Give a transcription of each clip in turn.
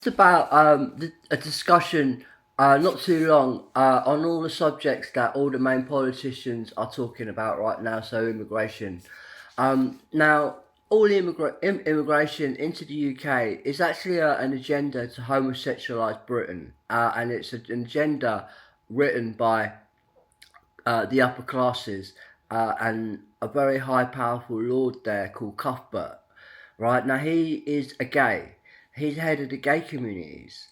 It's about a discussion not too long on all the subjects that all the main politicians are talking about right now. So immigration. Now, all immigration into the UK is actually an agenda to homosexualise Britain, and it's an agenda written by the upper classes and a very high, powerful lord there called Cuthbert. Right now, he is a gay. He's head of the gay communities.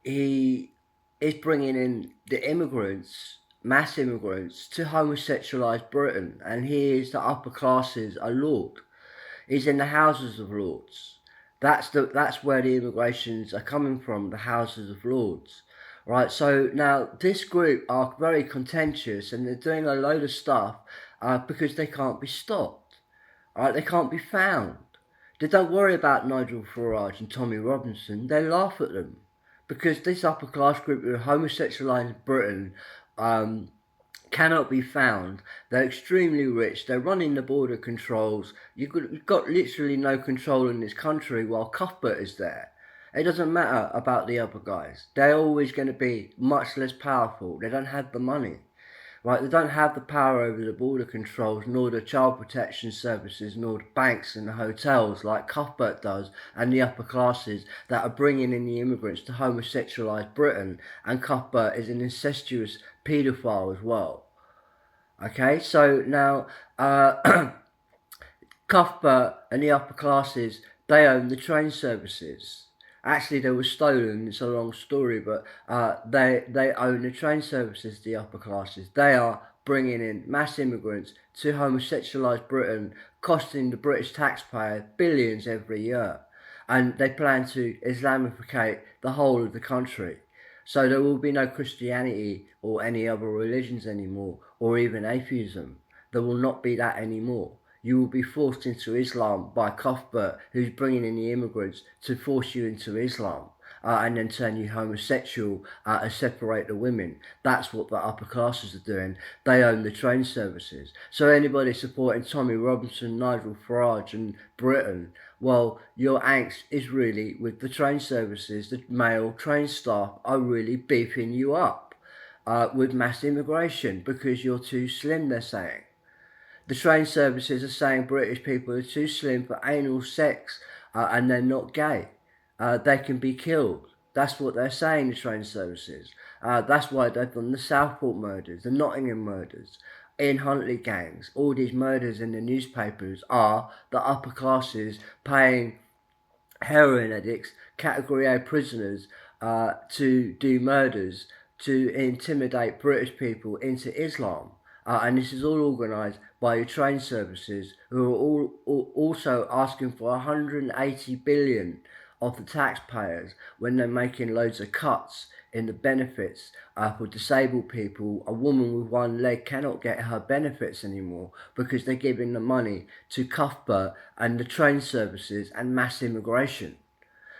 He is bringing in the immigrants, mass immigrants, to homosexualise Britain, and he is the upper classes a lord. He's in the Houses of Lords. That's where the immigrations are coming from, the Houses of Lords. Right, so now this group are very contentious and they're doing a load of stuff because they can't be stopped. Right, they can't be found. They don't worry about Nigel Farage and Tommy Robinson. They laugh at them because this upper class group who are homosexualising Britain cannot be found. They're extremely rich. They're running the border controls. You've got literally no control in this country while Cuthbert is there. It doesn't matter about the other guys. They're always going to be much less powerful. They don't have the money. Right, they don't have the power over the border controls, nor the child protection services, nor the banks and the hotels like Cuthbert does, and the upper classes that are bringing in the immigrants to homosexualise Britain. And Cuthbert is an incestuous paedophile as well. Okay, so now Cuthbert and the upper classes, they own the train services. Actually, they were stolen. It's a long story, but they own the train services. The upper classes, they are bringing in mass immigrants to homosexualise Britain, costing the British taxpayer billions every year, and they plan to Islamificate the whole of the country. So there will be no Christianity or any other religions anymore, or even atheism. There will not be that anymore. You will be forced into Islam by Cuthbert, who's bringing in the immigrants to force you into Islam. And then turn you homosexual and separate the women. That's what the upper classes are doing. They own the train services. So anybody supporting Tommy Robinson, Nigel Farage and Britain, well, your angst is really with the train services. The male train staff are really beefing you up with mass immigration because you're too slim, they're saying. The train services are saying British people are too slim for anal sex and they're not gay. They can be killed. That's what they're saying, the train services. That's why they've done the Southport murders, the Nottingham murders, Ian Huntley gangs. All these murders in the newspapers are the upper classes paying heroin addicts, category A prisoners to do murders, to intimidate British people into Islam. And this is all organised by your train services, who are also asking for 180 billion of the taxpayers when they're making loads of cuts in the benefits for disabled people. A woman with one leg cannot get her benefits anymore because they're giving the money to Cuthbert and the train services and mass immigration.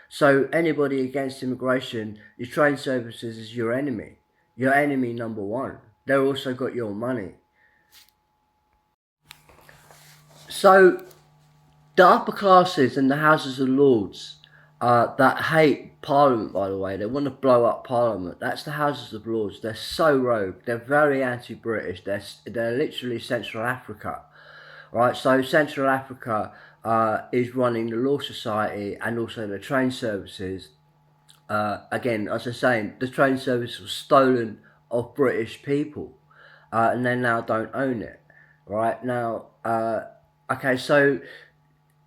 So anybody against immigration, your train services is your enemy. Your enemy number one. They've also got your money. So the upper classes and the Houses of Lords that hate Parliament, by the way, they want to blow up Parliament. That's the Houses of Lords. They're so rogue. They're very anti-British. They're literally Central Africa, right? So Central Africa is running the Law Society and also the train services. Again, as I was saying, the train service was stolen of British people, and they now don't own it. Right now, okay, so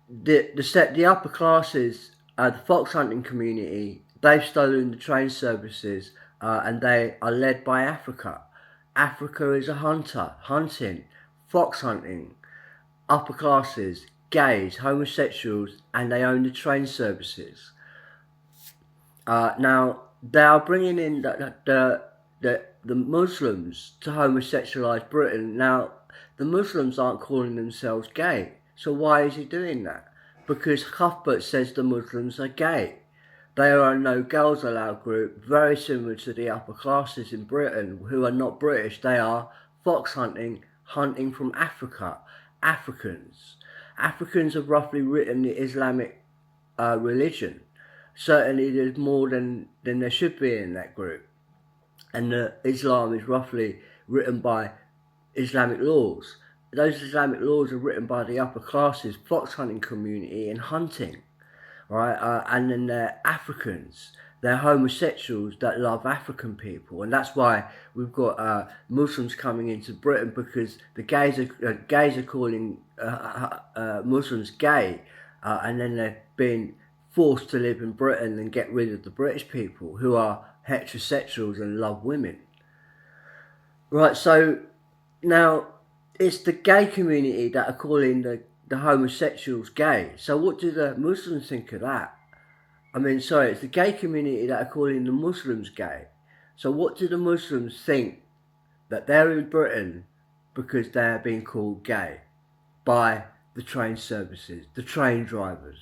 the upper classes, the fox hunting community, they've stolen the train services, and they are led by Africa. Africa is a hunter, hunting, fox hunting, upper classes, gays, homosexuals, and they own the train services. Now they are bringing in the Muslims to homosexualise Britain. Now the Muslims aren't calling themselves gay, so why is he doing that? Because Cuthbert says the Muslims are gay. They are a no girls allowed group, very similar to the upper classes in Britain who are not British. They are fox hunting, hunting from Africa, Africans. Africans have roughly written the Islamic religion. certainly there's more than there should be in that group. And Islam is roughly written by Islamic laws. Those Islamic laws are written by the upper classes, fox hunting community and hunting, right? And then they're Africans. They're homosexuals that love African people, and that's why we've got Muslims coming into Britain, because the gays are calling Muslims gay, and then they're being forced to live in Britain and get rid of the British people who are heterosexuals and love women. Right, so now it's the gay community that are calling the homosexuals gay. So what do the Muslims think of that? I mean, sorry, it's the gay community that are calling the Muslims gay. So what do the Muslims think that they're in Britain because they're being called gay by the train services, the train drivers,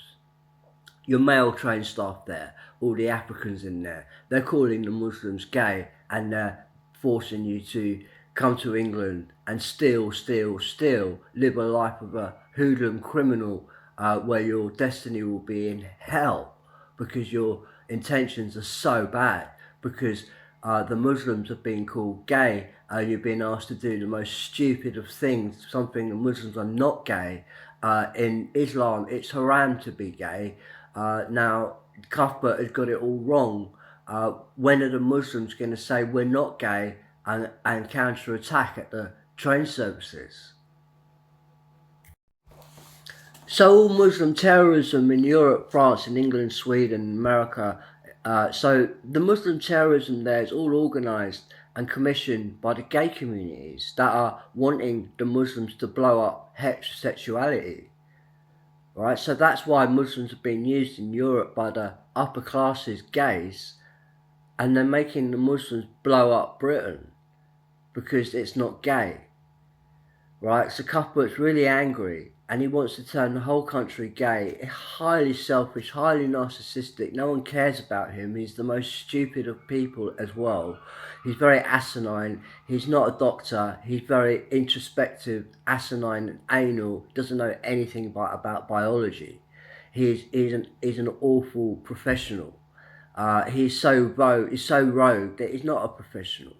your male train staff there, all the Africans in there? They're calling the Muslims gay, and they're forcing you to come to England and steal, live a life of a hoodlum criminal, where your destiny will be in hell, because your intentions are so bad, because the Muslims have been called gay, and you've been asked to do the most stupid of things, something the Muslims are not gay. In Islam, it's haram to be gay. Now, Cuthbert has got it all wrong. When are the Muslims going to say we're not gay and counter-attack at the train services? So all Muslim terrorism in Europe, France and England, Sweden, America, so the Muslim terrorism there is all organised and commissioned by the gay communities that are wanting the Muslims to blow up heterosexuality. Right, so that's why Muslims have been used in Europe by the upper classes, gays, and they're making the Muslims blow up Britain because it's not gay. Right, so Cuthbert's really angry and he wants to turn the whole country gay. Highly selfish, highly narcissistic. No one cares about him. He's the most stupid of people as well. He's very asinine. He's not a doctor. He's very introspective, asinine and anal. Doesn't know anything about biology. He's an awful professional. He's so rogue that he's not a professional.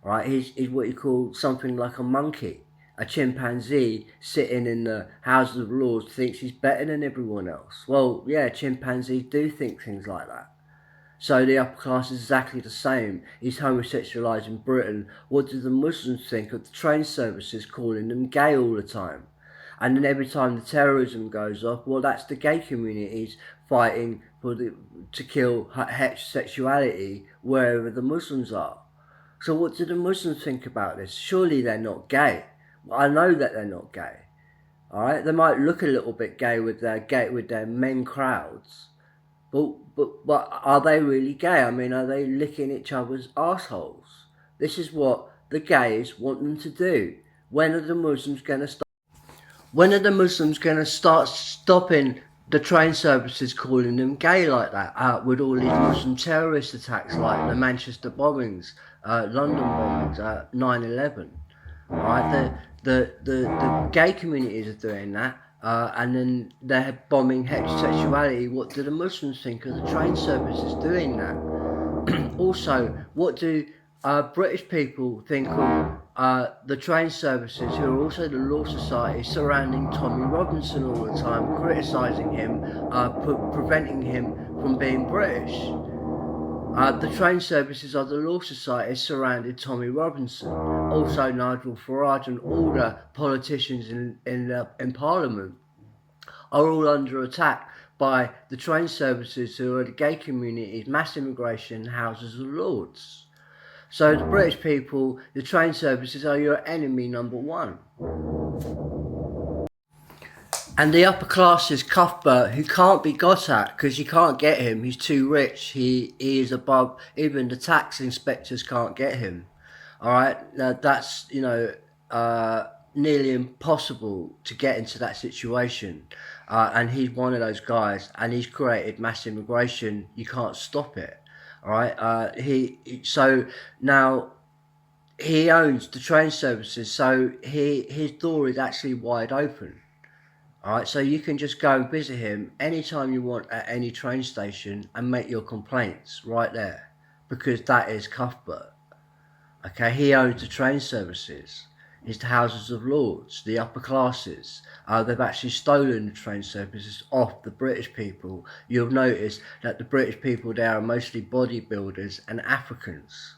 Right, he's what you call something like a monkey. A chimpanzee sitting in the Houses of Lords thinks he's better than everyone else. Well, yeah, chimpanzees do think things like that. So the upper class is exactly the same. He's homosexualised in Britain. What do the Muslims think of the train services calling them gay all the time? And then every time the terrorism goes off, well, that's the gay communities fighting to kill heterosexuality wherever the Muslims are. So what do the Muslims think about this? Surely they're not gay. I know that they're not gay. All right, they might look a little bit gay with their men crowds, but are they really gay? I mean, are they licking each other's assholes? This is what the gays want them to do. When are the Muslims going to stop? When are the Muslims going to start stopping the train services calling them gay like that? With all these Muslim terrorist attacks like the Manchester bombings, London bombings, 9/11. Right, the gay communities are doing that, and then they're bombing heterosexuality. What do the Muslims think of the train services doing that? Also, what do British people think of the train services, who are also the Law Society, surrounding Tommy Robinson all the time, criticising him, preventing him from being British? The train services of the Law Society surrounded Tommy Robinson, also Nigel Farage, and all the politicians in Parliament are all under attack by the train services, who are the gay communities, mass immigration, Houses of Lords. So the British people, the train services are your enemy number one. And the upper classes, Cuthbert, who can't be got at because you can't get him, he's too rich, he is above, even the tax inspectors can't get him. Alright, now that's, nearly impossible to get into that situation. And he's one of those guys, and he's created mass immigration, you can't stop it. Alright, so now he owns the train services, so his door is actually wide open. Alright, so you can just go and visit him anytime you want at any train station and make your complaints right there, because that is Cuthbert. Okay, he owns the train services. It's the Houses of Lords, the upper classes. They've actually stolen the train services off the British people. You'll notice that the British people there are mostly bodybuilders and Africans.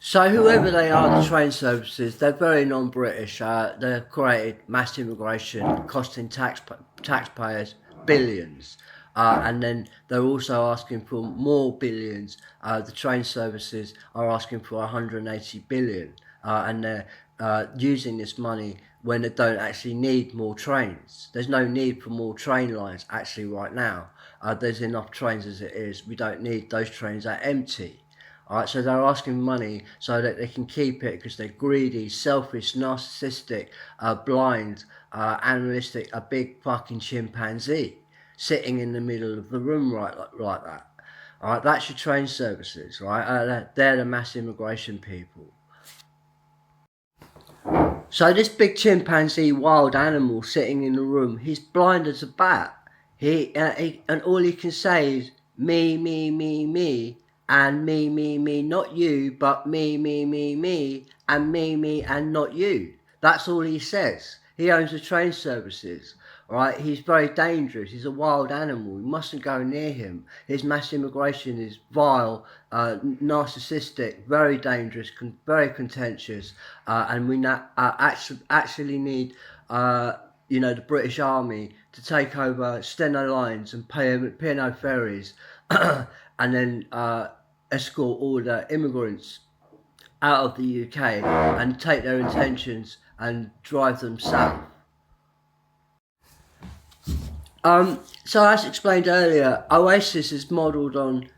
So whoever they are, the train services, they're very non-British. They've created mass immigration, costing taxpayers billions. And then they're also asking for more billions. The train services are asking for 180 billion. And they're using this money when they don't actually need more trains. There's no need for more train lines actually right now. There's enough trains as it is. We don't need those trains that are empty. Alright, so they're asking money so that they can keep it because they're greedy, selfish, narcissistic, blind, animalistic, a big fucking chimpanzee sitting in the middle of the room like that. Alright, that's your train services, right? They're the mass immigration people. So this big chimpanzee, wild animal sitting in the room, he's blind as a bat. And all he can say is me, and me, not you, but me, and me, and not you. That's all he says. He owns the train services, right? He's very dangerous. He's a wild animal. We mustn't go near him. His mass immigration is vile, narcissistic, very dangerous, very contentious, and we actually need, the British Army to take over Steno lines and P&O ferries, and then escort all the immigrants out of the UK and take their intentions and drive them south. So as explained earlier, Oasis is modelled on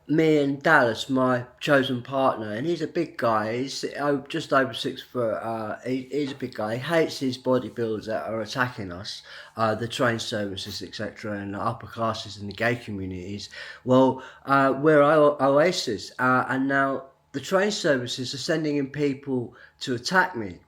me and Dallas, my chosen partner, and he's a big guy. He's just over 6 foot. He's a big guy. He hates these bodybuilders that are attacking us, the train services, etc., and the upper classes and the gay communities. Well, we're Oasis, and now the train services are sending in people to attack me.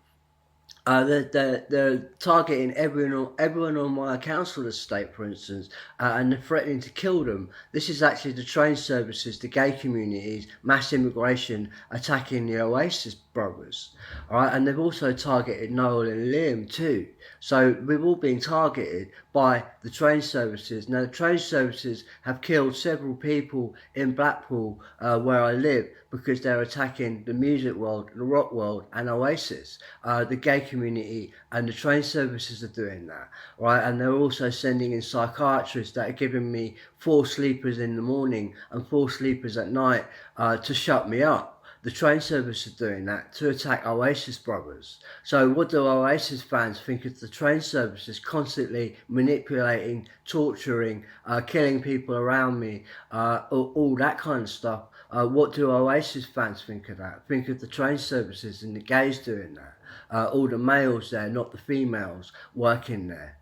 They're targeting everyone on my council estate, for instance, and they're threatening to kill them. This is actually the train services, the gay communities, mass immigration attacking the Oasis brothers. Alright, and they've also targeted Noel and Liam too. So we've all been targeted by the train services. Now the train services have killed several people in Blackpool, where I live, because they're attacking the music world, the rock world, and Oasis. The gay community and the train services are doing that, right? And they're also sending in psychiatrists that are giving me 4 sleepers in the morning and 4 sleepers at night to shut me up. The train service is doing that to attack Oasis brothers. So what do Oasis fans think of the train services constantly manipulating, torturing, killing people around me, all that kind of stuff? What do Oasis fans think of that? Think of the train services and the gays doing that? All the males there, not the females, working there.